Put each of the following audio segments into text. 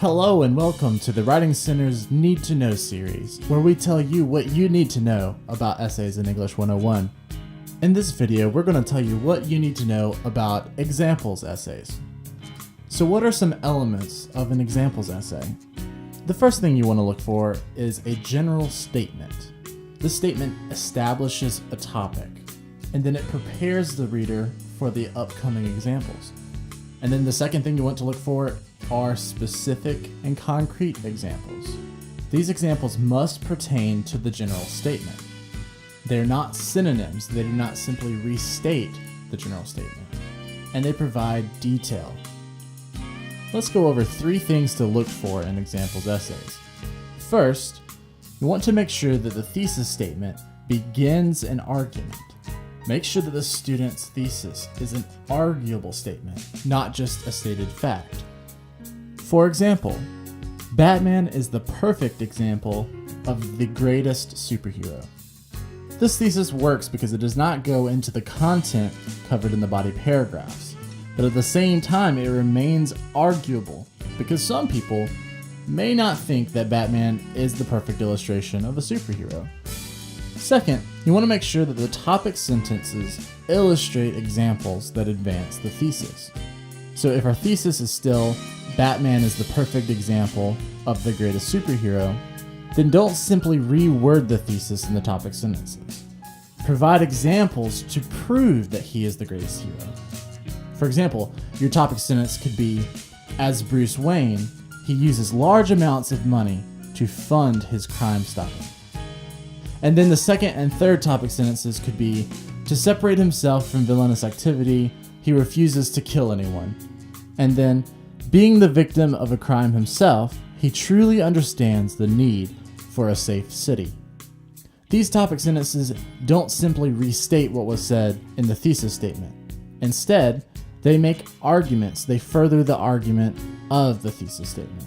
Hello and welcome to the Writing Center's Need to Know series, where we tell you what you need to know about essays in English 101. In this video, we're going to tell you what you need to know about examples essays. So what are some elements of an examples essay? The first thing you want to look for is a general statement. This statement establishes a topic, and then it prepares the reader for the upcoming examples. And then the second thing you want to look for are specific and concrete examples. These examples must pertain to the general statement. They're not synonyms, they do not simply restate the general statement, and they provide detail. Let's go over 3 things to look for in examples essays. First, you want to make sure that the thesis statement begins an argument. Make sure that the student's thesis is an arguable statement, not just a stated fact. For example, Batman is the perfect example of the greatest superhero. This thesis works because it does not go into the content covered in the body paragraphs, but at the same time it remains arguable because some people may not think that Batman is the perfect illustration of a superhero. Second, you want to make sure that the topic sentences illustrate examples that advance the thesis. So if our thesis is still, Batman is the perfect example of the greatest superhero, then don't simply reword the thesis in the topic sentences. Provide examples to prove that he is the greatest hero. For example, your topic sentence could be, as Bruce Wayne, he uses large amounts of money to fund his crime stopping. And then the second and third topic sentences could be, to separate himself from villainous activity, he refuses to kill anyone. And then, being the victim of a crime himself, he truly understands the need for a safe city. These topic sentences don't simply restate what was said in the thesis statement. Instead, they make arguments, they further the argument of the thesis statement.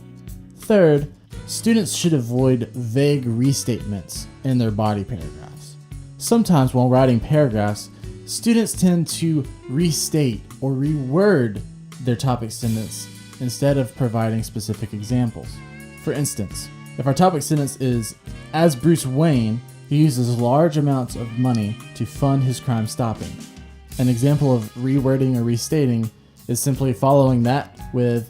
Third, students should avoid vague restatements in their body paragraphs. Sometimes while writing paragraphs, students tend to restate or reword their topic sentence instead of providing specific examples. For instance, if our topic sentence is, as Bruce Wayne, he uses large amounts of money to fund his crime stopping. An example of rewording or restating is simply following that with,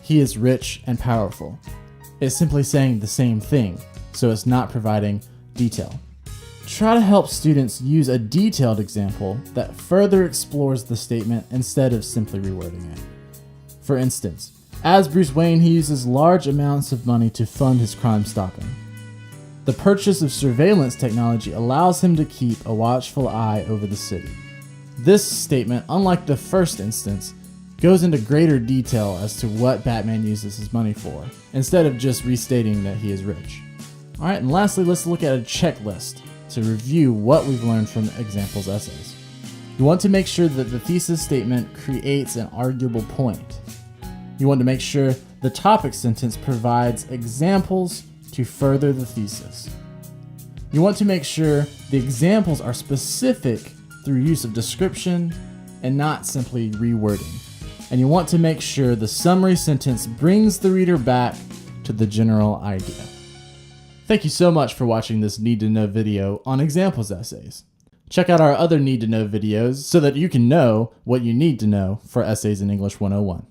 he is rich and powerful. It's simply saying the same thing, so it's not providing detail. Try to help students use a detailed example that further explores the statement instead of simply rewording it. For instance, as Bruce Wayne, he uses large amounts of money to fund his crime stopping. The purchase of surveillance technology allows him to keep a watchful eye over the city. This statement, unlike the first instance, goes into greater detail as to what Batman uses his money for, instead of just restating that he is rich. Alright, and lastly, let's look at a checklist to review what we've learned from examples essays. You want to make sure that the thesis statement creates an arguable point. You want to make sure the topic sentence provides examples to further the thesis. You want to make sure the examples are specific through use of description and not simply rewording. And you want to make sure the summary sentence brings the reader back to the general idea. Thank you so much for watching this Need to Know video on examples essays. Check out our other Need to Know videos so that you can know what you need to know for essays in English 101.